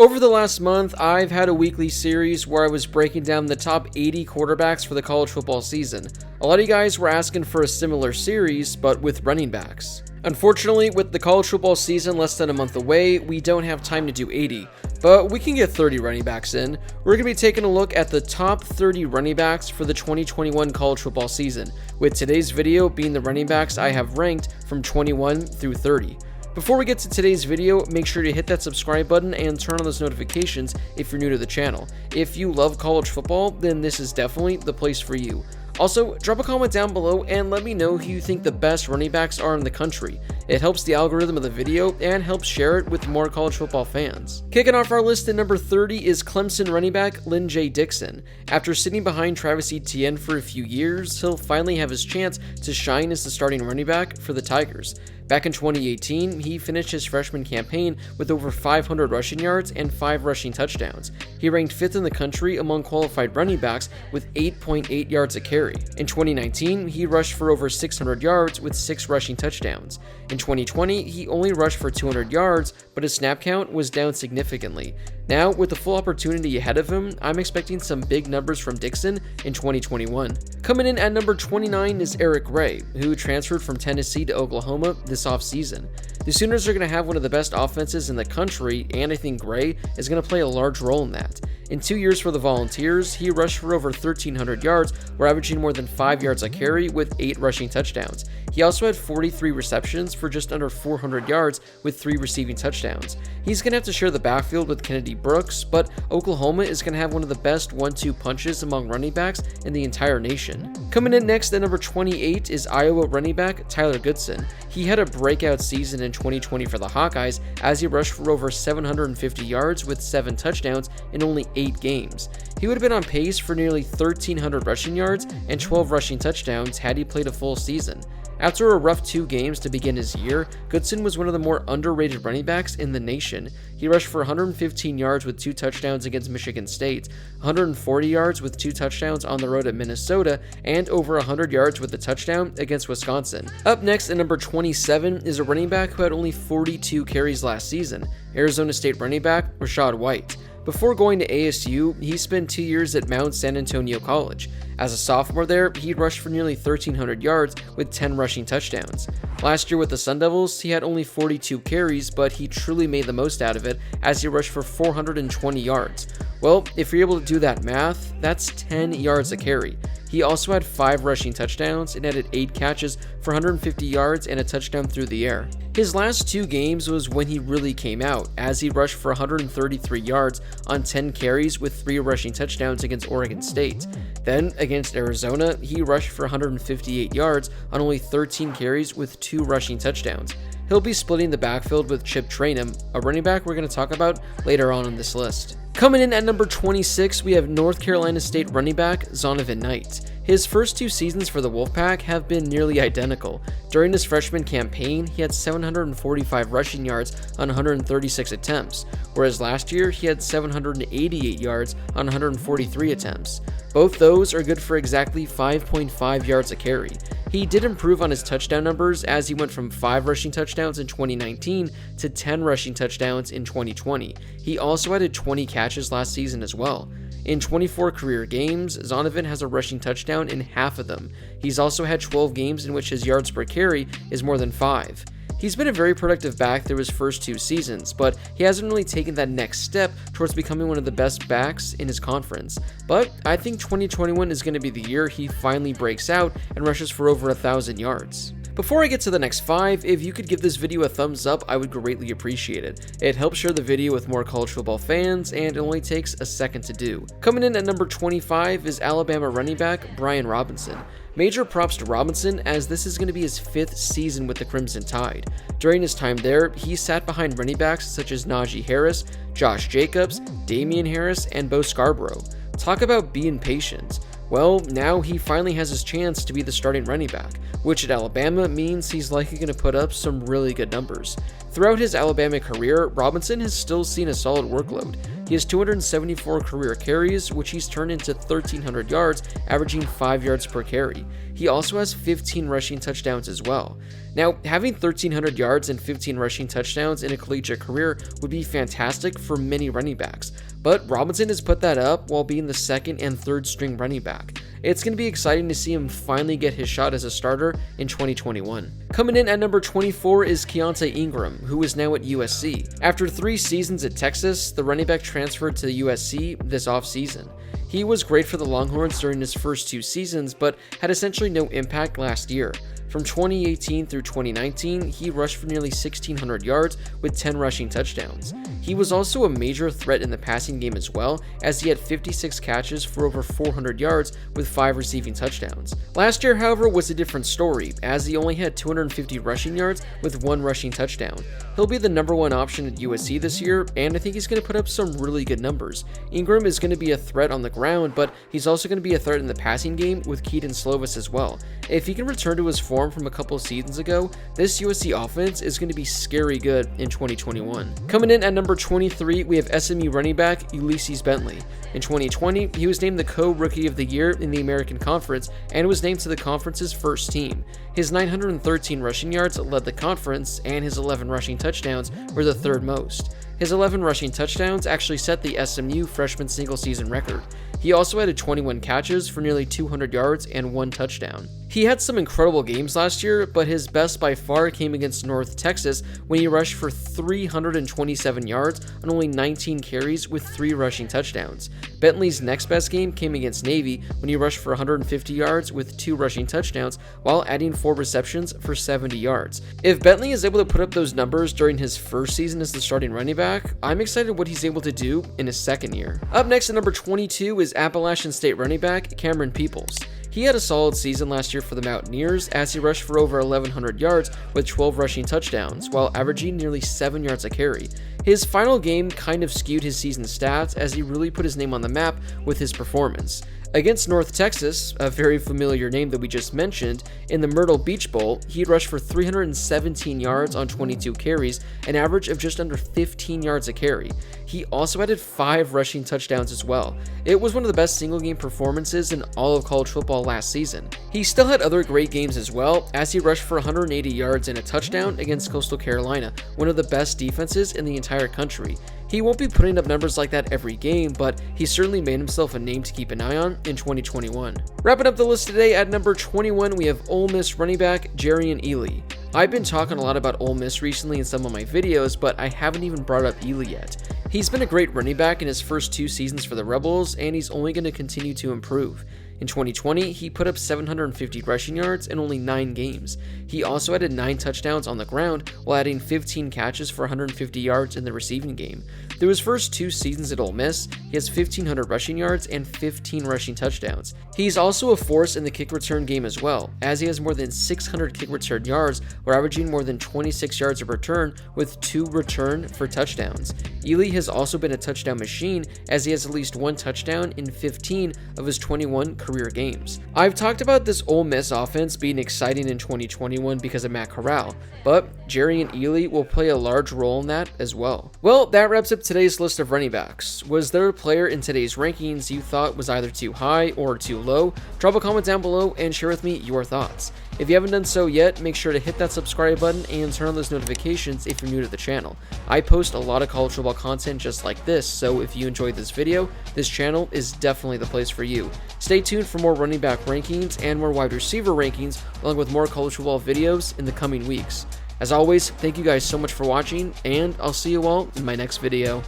Over the last month, I've had a weekly series where I was breaking down the top 80 quarterbacks for the college football season. A lot of you guys were asking for a similar series, but with running backs. Unfortunately, with the college football season less than a month away, we don't have time to do 80, but we can get 30 running backs in. We're going to be taking a look at the top 30 running backs for the 2021 college football season, with today's video being the running backs I have ranked from 21 through 30. Before we get to today's video, make sure to hit that subscribe button and turn on those notifications if you're new to the channel. If you love college football, then this is definitely the place for you. Also, drop a comment down below and let me know who you think the best running backs are in the country. It helps the algorithm of the video and helps share it with more college football fans. Kicking off our list at number 30 is Clemson running back Lynn J. Dixon. After sitting behind Travis Etienne for a few years, he'll finally have his chance to shine as the starting running back for the Tigers. Back in 2018, he finished his freshman campaign with over 500 rushing yards and 5 rushing touchdowns. He ranked 5th in the country among qualified running backs with 8.8 yards a carry. In 2019, he rushed for over 600 yards with 6 rushing touchdowns. In 2020, he only rushed for 200 yards, but his snap count was down significantly. Now, with the full opportunity ahead of him, I'm expecting some big numbers from Dixon in 2021. Coming in at number 29 is Eric Gray, who transferred from Tennessee to Oklahoma this offseason. The Sooners are going to have one of the best offenses in the country, and I think Gray is going to play a large role in that. In 2 years for the Volunteers, he rushed for over 1,300 yards, while averaging more than 5 yards a carry with 8 rushing touchdowns. He also had 43 receptions for just under 400 yards with 3 receiving touchdowns. He's going to have to share the backfield with Kennedy Brooks, but Oklahoma is going to have one of the best 1-2 punches among running backs in the entire nation. Coming in next at number 28 is Iowa running back Tyler Goodson. He had a breakout season in 2020 for the Hawkeyes as he rushed for over 750 yards with 7 touchdowns in only 8 games. He would have been on pace for nearly 1,300 rushing yards and 12 rushing touchdowns had he played a full season. After a rough 2 games to begin his year, Goodson was one of the more underrated running backs in the nation. He rushed for 115 yards with 2 touchdowns against Michigan State, 140 yards with 2 touchdowns on the road at Minnesota, and over 100 yards with a touchdown against Wisconsin. Up next at number 27 is a running back who had only 42 carries last season, Arizona State running back Rachaad White. Before going to ASU, he spent 2 years at Mount San Antonio College. As a sophomore there, he rushed for nearly 1,300 yards with 10 rushing touchdowns. Last year with the Sun Devils, he had only 42 carries, but he truly made the most out of it as he rushed for 420 yards. Well, if you're able to do that math, that's 10 yards a carry. He also had 5 rushing touchdowns and added 8 catches for 150 yards and a touchdown through the air. His last 2 games was when he really came out, as he rushed for 133 yards on 10 carries with 3 rushing touchdowns against Oregon State. Then, against Arizona, he rushed for 158 yards on only 13 carries with 2 rushing touchdowns. He'll be splitting the backfield with Chip Trayanum, a running back we're going to talk about later on this list. Coming in at number 26, we have North Carolina State running back Zonovan Knight. His first 2 seasons for the Wolfpack have been nearly identical. During his freshman campaign, he had 745 rushing yards on 136 attempts, whereas last year he had 788 yards on 143 attempts. Both those are good for exactly 5.5 yards a carry. He did improve on his touchdown numbers as he went from 5 rushing touchdowns in 2019 to 10 rushing touchdowns in 2020. He also added 20 catches last season as well. In 24 career games, Zonovan has a rushing touchdown in half of them. He's also had 12 games in which his yards per carry is more than 5. He's been a very productive back through his first 2 seasons, but he hasn't really taken that next step towards becoming one of the best backs in his conference. But I think 2021 is going to be the year he finally breaks out and rushes for over 1,000 yards. Before I get to the next 5, if you could give this video a thumbs up, I would greatly appreciate it. It helps share the video with more college football fans, and it only takes a second to do. Coming in at number 25 is Alabama running back Brian Robinson. Major props to Robinson, as this is going to be his 5th season with the Crimson Tide. During his time there, he sat behind running backs such as Najee Harris, Josh Jacobs, Damian Harris, and Bo Scarborough. Talk about being patient. Well, now he finally has his chance to be the starting running back, which at Alabama means he's likely going to put up some really good numbers. Throughout his Alabama career, Robinson has still seen a solid workload. He has 274 career carries, which he's turned into 1,300 yards, averaging 5 yards per carry. He also has 15 rushing touchdowns as well. Now, having 1,300 yards and 15 rushing touchdowns in a collegiate career would be fantastic for many running backs, but Robinson has put that up while being the second and third string running back. It's going to be exciting to see him finally get his shot as a starter in 2021. Coming in at number 24 is Keonta Ingram, who is now at USC. After 3 seasons at Texas, the running back transferred to USC this offseason. He was great for the Longhorns during his first 2 seasons, but had essentially no impact last year. From 2018 through 2019, he rushed for nearly 1,600 yards with 10 rushing touchdowns. He was also a major threat in the passing game as well, as he had 56 catches for over 400 yards with 5 receiving touchdowns. Last year, however, was a different story, as he only had 250 rushing yards with 1 rushing touchdown. He'll be the number 1 option at USC this year, and I think he's going to put up some really good numbers. Ingram is going to be a threat on the ground, but he's also going to be a threat in the passing game with Keaton Slovis as well. If he can return to his form from a couple seasons ago, this USC offense is going to be scary good in 2021. Coming in at number 23, we have SMU running back Elysius Bentley. In 2020, he was named the co-rookie of the year in the American Conference and was named to the conference's first team. His 913 rushing yards led the conference, and his 11 rushing touchdowns were the 3rd most. His 11 rushing touchdowns actually set the SMU freshman single-season record. He also had 21 catches for nearly 200 yards and 1 touchdown. He had some incredible games last year, but his best by far came against North Texas when he rushed for 327 yards on only 19 carries with 3 rushing touchdowns. Bentley's next best game came against Navy when he rushed for 150 yards with 2 rushing touchdowns while adding 4 receptions for 70 yards. If Bentley is able to put up those numbers during his first season as the starting running back, I'm excited what he's able to do in his second year. Up next at number 22 is Appalachian State running back Cameron Peoples. He had a solid season last year for the Mountaineers as he rushed for over 1,100 yards with 12 rushing touchdowns while averaging nearly 7 yards a carry. His final game kind of skewed his season stats as he really put his name on the map with his performance. Against North Texas, a very familiar name that we just mentioned, in the Myrtle Beach Bowl, he rushed for 317 yards on 22 carries, an average of just under 15 yards a carry. He also added 5 rushing touchdowns as well. It was one of the best single-game performances in all of college football last season. He still had other great games as well, as he rushed for 180 yards and a touchdown against Coastal Carolina, one of the best defenses in the entire country. He won't be putting up numbers like that every game, but he certainly made himself a name to keep an eye on in 2021. Wrapping up the list today at number 21, we have Ole Miss running back Jerian Ely. I've been talking a lot about Ole Miss recently in some of my videos, but I haven't even brought up Ely yet. He's been a great running back in his first 2 seasons for the Rebels, and he's only going to continue to improve. In 2020, he put up 750 rushing yards in only 9 games. He also added 9 touchdowns on the ground while adding 15 catches for 150 yards in the receiving game. Through his first 2 seasons at Ole Miss, he has 1,500 rushing yards and 15 rushing touchdowns. He's also a force in the kick return game as well, as he has more than 600 kick return yards while averaging more than 26 yards a return with 2 return for touchdowns. Ely has also been a touchdown machine as he has at least 1 touchdown in 15 of his 21 career games. I've talked about this Ole Miss offense being exciting in 2021 because of Matt Corral, but Jerian Ely will play a large role in that as well. Well, that wraps up today's list of running backs. Was there a player in today's rankings you thought was either too high or too low? Drop a comment down below and share with me your thoughts. If you haven't done so yet, make sure to hit that subscribe button and turn on those notifications if you're new to the channel. I post a lot of college football content just like this, so if you enjoyed this video, this channel is definitely the place for you. Stay tuned for more running back rankings and more wide receiver rankings, along with more college football videos in the coming weeks. As always, thank you guys so much for watching, and I'll see you all in my next video.